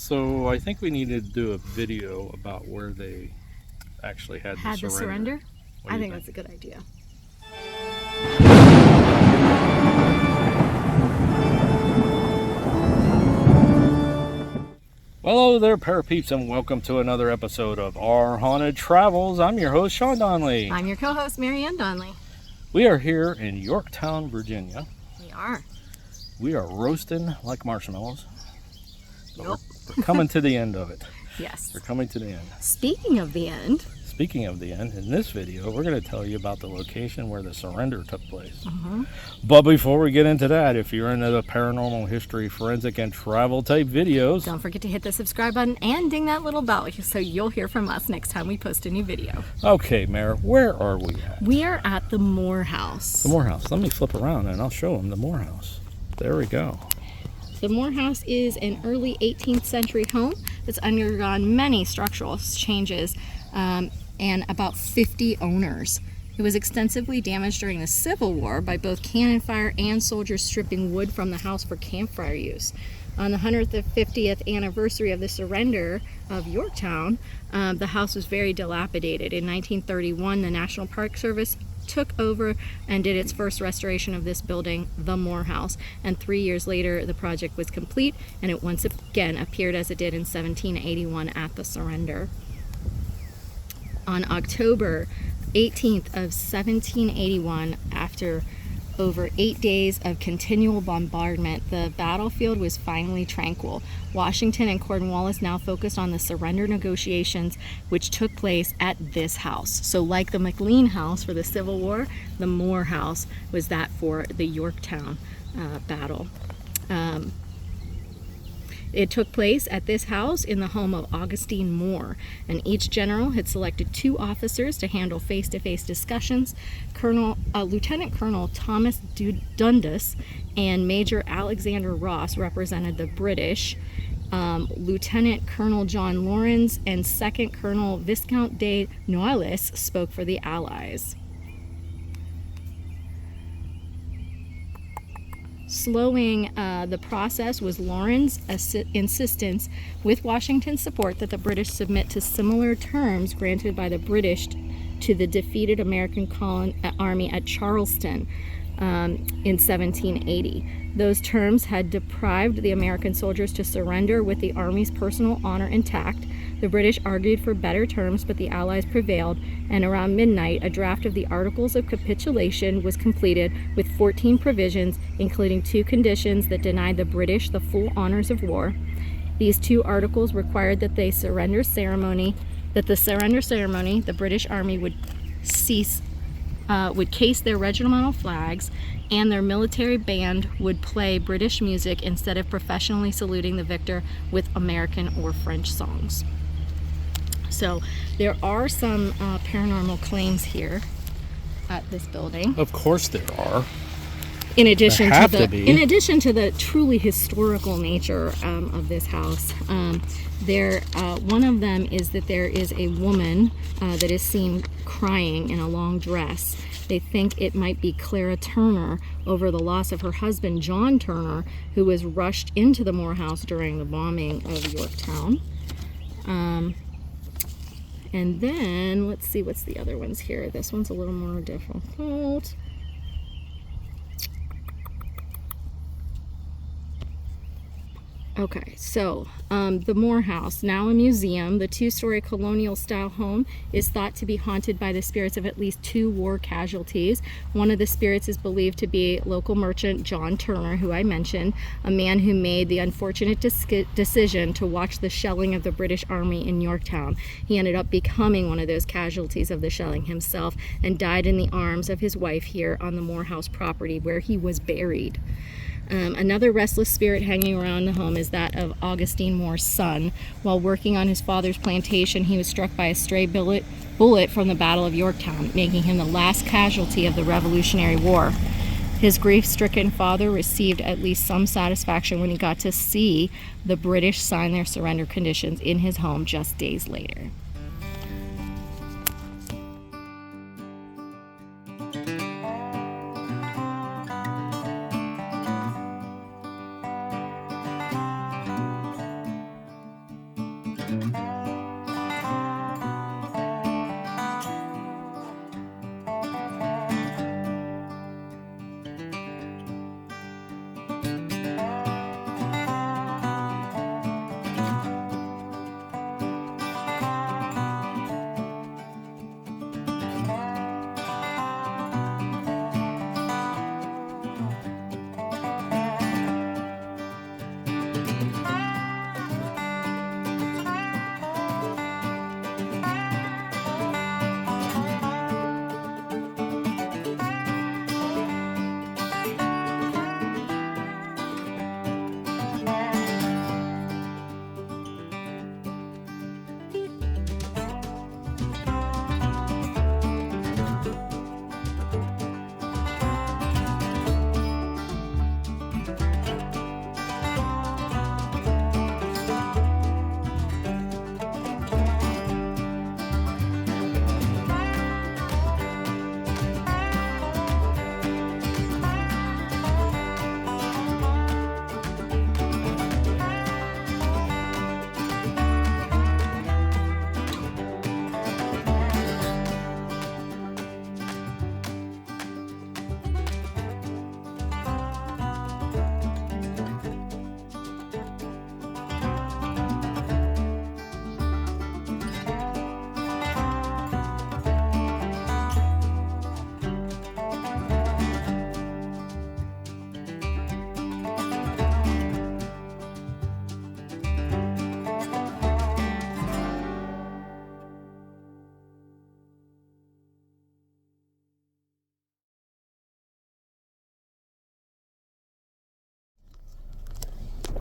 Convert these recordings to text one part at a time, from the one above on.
So I think we need to do a video about where they actually had the surrender. I think that's a good idea. Well, hello there, parapeeps, and welcome to another episode of Our Haunted Travels. I'm your host, Sean Donnelly. I'm your co-host, Marianne Donnelly. We are here in Yorktown, Virginia. We are. We are roasting like marshmallows. Yep. We're coming to the end of it. Yes. We're coming to the end. Speaking of the end, in this video, we're going to tell you about the location where the surrender took place. But before we get into that, if you're into the paranormal history, forensic, and travel type videos, don't forget to hit the subscribe button and ding that little bell so you'll hear from us next time we post a new video. Okay, Mare, where are we at? We are at the Moore House. The Moore House. Let me flip around and I'll show them the Moore House. There we go. The Moore House is an early 18th century home that's undergone many structural changes and about 50 owners. It was extensively damaged during the Civil War by both cannon fire and soldiers stripping wood from the house for campfire use. On the 150th anniversary of the surrender of Yorktown, the house was very dilapidated. In 1931, the National Park Service took over and did its first restoration of this building, the Moore House, and 3 years later the project was complete and it once again appeared as it did in 1781 at the surrender. On October 18th of 1781, after over 8 days of continual bombardment, the battlefield was finally tranquil. Washington and Cornwallis now focused on the surrender negotiations, which took place at this house. So like the McLean House for the Civil War, the Moore House was that for the Yorktown battle. It took place at this house in the home of Augustine Moore, and each general had selected 2 officers to handle face-to-face discussions. Lieutenant Colonel Thomas Dundas and Major Alexander Ross represented the British. Lieutenant Colonel John Lawrence and Second Colonel Viscount de Noailles spoke for the Allies. Slowing the process was Lawrence's insistence, with Washington's support, that the British submit to similar terms granted by the British to the defeated American army at Charleston in 1780. Those terms had deprived the American soldiers to surrender with the Army's personal honor intact. The British argued for better terms, but the Allies prevailed, and around midnight, a draft of the Articles of Capitulation was completed with 14 provisions, including 2 conditions that denied the British the full honors of war. These 2 articles required that the surrender ceremony, the British Army would case their regimental flags, and their military band would play British music instead of professionally saluting the victor with American or French songs. So there are some paranormal claims here at this building. Of course there are. In addition to the truly historical nature of this house, one of them is that there is a woman that is seen crying in a long dress. They think it might be Clara Turner over the loss of her husband, John Turner, who was rushed into the Moore House during the bombing of Yorktown. And then, let's see what's the other ones here. This one's a little more difficult. Okay, so the Moore House, now a museum, the 2-story colonial style home is thought to be haunted by the spirits of at least 2 war casualties. One of the spirits is believed to be local merchant John Turner, who I mentioned, a man who made the unfortunate decision to watch the shelling of the British Army in Yorktown. He ended up becoming one of those casualties of the shelling himself and died in the arms of his wife here on the Moore House property, where he was buried. Another restless spirit hanging around the home is that of Augustine Moore's son. While working on his father's plantation, he was struck by a stray bullet from the Battle of Yorktown, making him the last casualty of the Revolutionary War. His grief-stricken father received at least some satisfaction when he got to see the British sign their surrender conditions in his home just days later.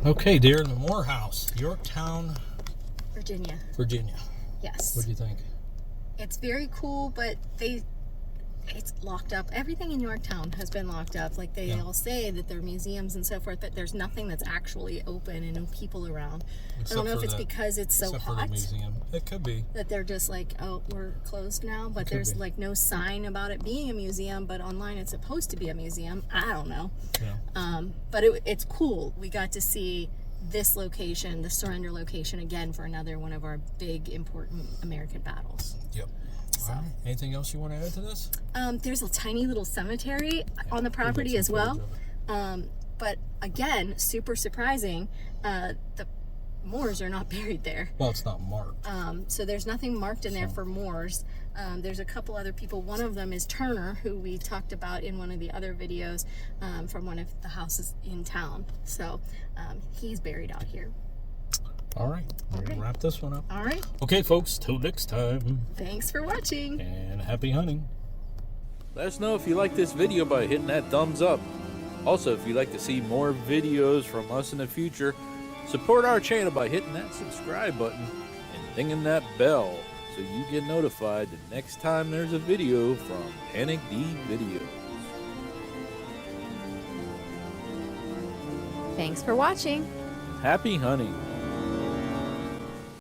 Okay, dear, the Moore House, Yorktown, Virginia. Virginia. Yes. What do you think? It's very cool, but it's locked up. Everything in Yorktown has been locked up. Like they all say that they're museums and so forth, but there's nothing that's actually open and no people around. I don't know if it's because it's so hot. For the museum. It could be. That they're just like, oh, we're closed now, but there's like no sign about it being a museum, but online it's supposed to be a museum. I don't know. Yeah. But it's cool. We got to see this location, the surrender location, again for another one of our big, important American battles. Yep. So. All right. Anything else you want to add to this? There's a tiny little cemetery on the property as well. But again, super surprising, the Moors are not buried there. Well, it's not marked. So there's nothing marked in there for Moors. There's a couple other people. One of them is Turner, who we talked about in one of the other videos from one of the houses in town. So he's buried out here. All right. We'll wrap this one up. All right. Okay, folks. Till next time. Thanks for watching. And happy hunting. Let us know if you like this video by hitting that thumbs up. Also, if you'd like to see more videos from us in the future, support our channel by hitting that subscribe button and dinging that bell so you get notified the next time there's a video from Panic D Videos. Thanks for watching. Happy hunting.